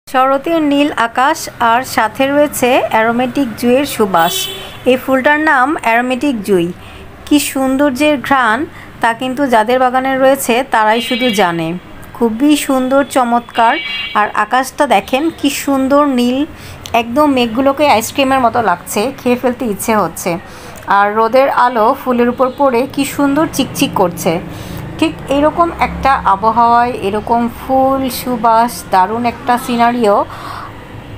শরতের নীল আকাশ আর সাথে রয়েছে অ্যারোমেটিক জুঁইয়ের সুবাস। এই ফুলটার নাম অ্যারোমেটিক জুঁই। কি সৌন্দর্যের ঘ্রাণ তা কিন্তু যাদের বাগানে রয়েছে তারাই শুধু জানে। খুবই সুন্দর, চমৎকার। আর আকাশটা দেখেন কি সুন্দর নীল, একদম মেঘগুলোকে আইসক্রিমের মতো লাগছে, খেয়ে ফেলতে ইচ্ছে হচ্ছে। আর রোদের আলো ফুলের উপর পড়ে কি সুন্দর চিকচিক করছে। ঠিক এরকম একটা আবহাওয়ায় এরকম ফুল সুবাস, দারুণ একটা সিনারিও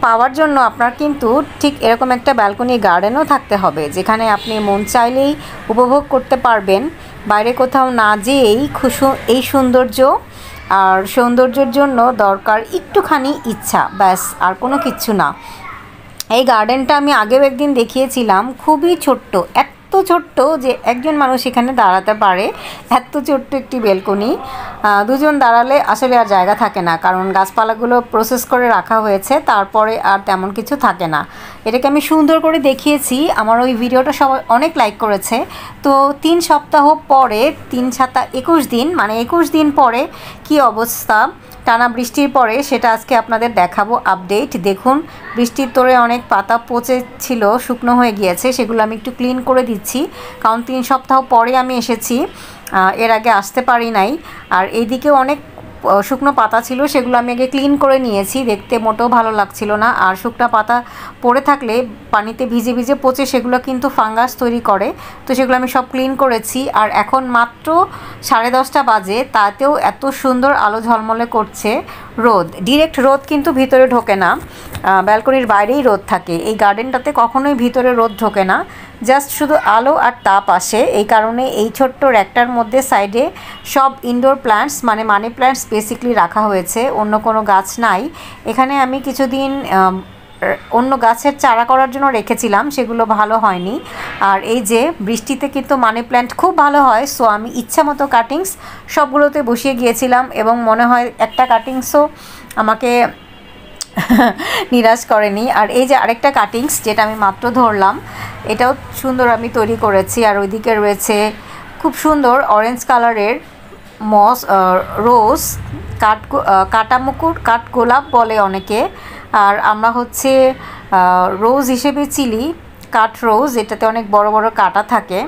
পাওয়ার জন্য আপনার কিন্তু ঠিক এরকম একটা ব্যালকনি গার্ডেনও থাকতে হবে, যেখানে আপনি মন চাইলেই উপভোগ করতে পারবেন, বাইরে কোথাও না যেয়েই এই সৌন্দর্য। আর সৌন্দর্যের জন্য দরকার একটুখানি ইচ্ছা, ব্যাস, আর কোনো কিচ্ছু না। এই গার্ডেনটা আমি আগেও একদিন দেখিয়েছিলাম, খুবই ছোট্ট, এত ছোট্ট যে একজন মানুষ এখানে দাঁড়াতে পারে। এত ছোট্ট একটি ব্যালকনি, দুজন দাঁড়ালে আসলে আর জায়গা থাকে না, কারণ গাছপালাগুলো প্রসেস করে রাখা হয়েছে, তারপরে আর তেমন কিছু থাকে না। এটাকে আমি সুন্দর করে দেখিয়েছি, আমার ওই ভিডিওটা সবাই অনেক লাইক করেছে। তো 3 সপ্তাহ পরে, 3 7 21 দিন, মানে 21 দিন পরে কি অবস্থা টানা বৃষ্টির পরে, সেটা আজকে আপনাদের দেখাবো আপডেট। দেখুন, বৃষ্টির তোড়ে অনেক পাতা পচে ছিল, শুকনো হয়ে গিয়েছে, সেগুলো আমি একটু ক্লিন করে দিচ্ছি, কারণ 3 সপ্তাহ পরে আমি এসেছি, এর আগে আসতে পারি নাই। আর এইদিকেও অনেক শুকনো পাতা ছিল, সেগুলো আমি আগে ক্লিন করে নিয়েছি, দেখতে মোটেও ভালো লাগছিল না। আর শুকনো পাতা পড়ে থাকলে পানিতে ভিজে ভিজে পচে সেগুলো কিন্তু ফাঙ্গাস তৈরি করে, তো সেগুলো আমি সব ক্লিন করেছি। আর এখন মাত্র 10:30 বাজে, তাতেও এত সুন্দর আলো ঝলমলে করছে। রোদ, ডিরেক্ট রোদ কিন্তু ভিতরে ঢোকে না, ব্যালকনির বাইরেই রোদ থাকে। এই গার্ডেনটাতে কখনোই ভিতরে রোদ ঢোকে না, জাস্ট শুধু আলো আর তাপ আসে। এই কারণে এই ছোট্ট র্যাকটার মধ্যে সাইডে সব ইনডোর প্ল্যান্টস, মানে মানি প্ল্যান্টস বেসিকলি রাখা হয়েছে, অন্য কোনো গাছ নাই এখানে। আমি কিছুদিন অন্য গাছের চারা করার জন্য রেখেছিলাম, সেগুলো ভালো হয়নি। আর এই যে বৃষ্টিতে কিন্তু মানি প্ল্যান্ট খুব ভালো হয়, সো আমি ইচ্ছা মতো কাটিংস সবগুলোতে বসিয়ে গিয়েছিলাম, এবং মনে হয় একটা কাটিংসও আমাকে নিরাশ করেনি। আর এই যে আরেকটা কাটিংস, যেটা আমি মাত্র ধরলাম, এটাও সুন্দর আমি তৈরি করেছি। আর ওইদিকে রয়েছে খুব সুন্দর অরেঞ্জ কালারের রোজ, কাঠ গোলাপ বলে অনেকে, আর আমরা হচ্ছে রোজ হিসেবে চিলি, কাঠ রোজ, এটাতে অনেক বড় বড় কাঁটা থাকে।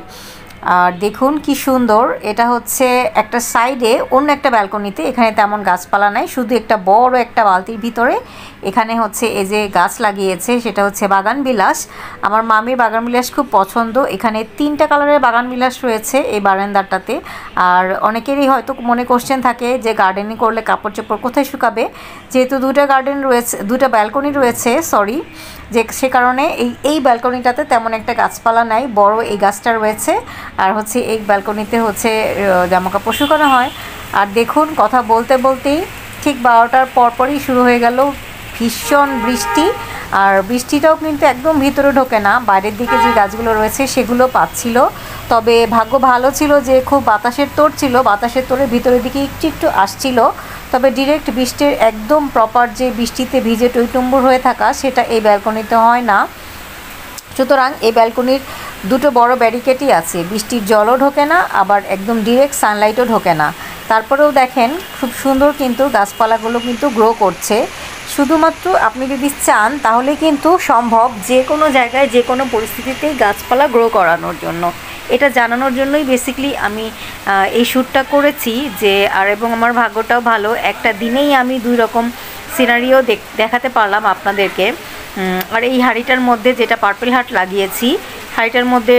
আর দেখুন কি সুন্দর, এটা হচ্ছে একটা সাইডে অন্য একটা ব্যালকনিতে, এখানে তেমন গাছপালা নাই, শুধু একটা বড় একটা বালতির ভিতরে এখানে হচ্ছে এই যে গাছ লাগিয়েছে, সেটা হচ্ছে বাগান বিলাস। আমার মামির বাগান বিলাস খুব পছন্দ। এখানে 3টা কালারের বাগান বিলাস রয়েছে এই বারান্দাটাতে। আর অনেকেরই হয়তো মনে কোশ্চেন থাকে যে গার্ডেনিং করলে কাপড় চোপড় কোথায় শুকাবে, যেহেতু 2টা গার্ডেন রয়েছে, 2টা ব্যালকনি রয়েছে, যে সে কারণে এই ব্যালকনিটাতে তেমন একটা গাছপালা নাই, বড় এই গাছটা রয়েছে। আর হচ্ছে এই ব্যালকনিতে হচ্ছে জামাকাপড় শুকানো হয়। আর দেখুন, কথা বলতে বলতেই ঠিক 12টার পরপরই শুরু হয়ে গেল ভীষণ বৃষ্টি। আর বৃষ্টিটাও কিন্তু একদম ভিতরে ঢোকে না, বাইরের দিকে যে গাছগুলো রয়েছে সেগুলো পাচ্ছিল। তবে ভাগ্য ভালো ছিল যে খুব বাতাসের তোড় ছিল, বাতাসের তোড়ে ভিতরের দিকে একটু একটু আসছিল। তবে ডিরেক্ট বৃষ্টির একদম প্রপার যে বৃষ্টিতে ভিজে টইটুম্বুর হয়ে থাকা, সেটা এই ব্যালকনিতে হয় না। সুতরাং এই ব্যালকনির 2টো বড় ব্যারিকেডই আছে, বৃষ্টির জলও ঢোকে না, আবার একদম ডিরেক্ট সানলাইটও ঢোকে না। তারপরেও দেখেন খুব সুন্দর কিন্তু গাছপালাগুলো কিন্তু গ্রো করছে। শুধুমাত্র আপনি যদি চান তাহলে কিন্তু সম্ভব যে কোনো জায়গায় যে কোনো পরিস্থিতিতেই গাছপালা গ্রো করানোর জন্য। এটা জানানোর জন্যই বেসিক্যালি আমি এই শ্যুটটা করেছি, যে আর এবং আমার ভাগ্যটাও ভালো, একটা দিনেই আমি 2 রকম সিনারিও দেখাতে পারলাম আপনাদেরকে। আর এই হাঁড়িটার মধ্যে যেটা পার্পল হার্ট লাগিয়েছি, হাঁড়িটার মধ্যে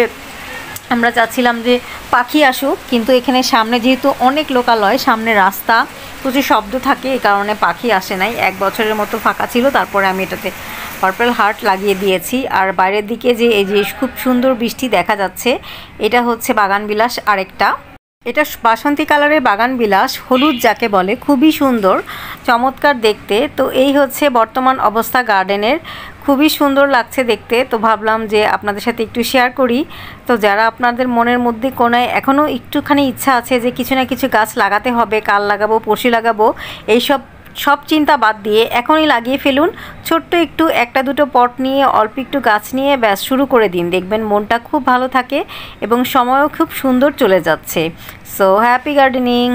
আমরা চাচ্ছিলাম যে পাখি আসুক, কিন্তু এখানে সামনে যেহেতু অনেক লোকালয়, সামনে রাস্তা, প্রচুর শব্দ থাকে, এই কারণে পাখি আসে নাই। 1 বছরের মতো ফাঁকা ছিল, তারপরে আমি এটাতে পার্পল হার্ট লাগিয়ে দিয়েছি। আর বাইরের দিকে যে এই যে খুব সুন্দর বৃষ্টি দেখা যাচ্ছে, এটা হচ্ছে বাগান বিলাস আরেকটা। এটা বাসন্তী কালারের বাগান বিলাস, হলুদ যাকে বলে, খুবই সুন্দর চমৎকার দেখতে। তো এই হচ্ছে বর্তমান অবস্থা গার্ডেনের, খুবই সুন্দর লাগছে দেখতে। তো ভাবলাম যে আপনাদের সাথে একটু শেয়ার করি। তো যারা আপনাদের মনের মধ্যে কোনায় এখনও একটুখানি ইচ্ছা আছে যে কিছু না কিছু গাছ লাগাতে হবে, কাল লাগাবো, পরশু লাগাবো, সব চিন্তা বাদ দিয়ে এখনই লাগিয়ে ফেলুন। ছোট্ট একটু 1-2টো পট নিয়ে, অল্প একটু গাছ নিয়ে ব্যাস শুরু করে দিন, দেখবেন মনটা খুব ভালো থাকে এবং সময়ও খুব সুন্দর চলে যাচ্ছে। So happy gardening.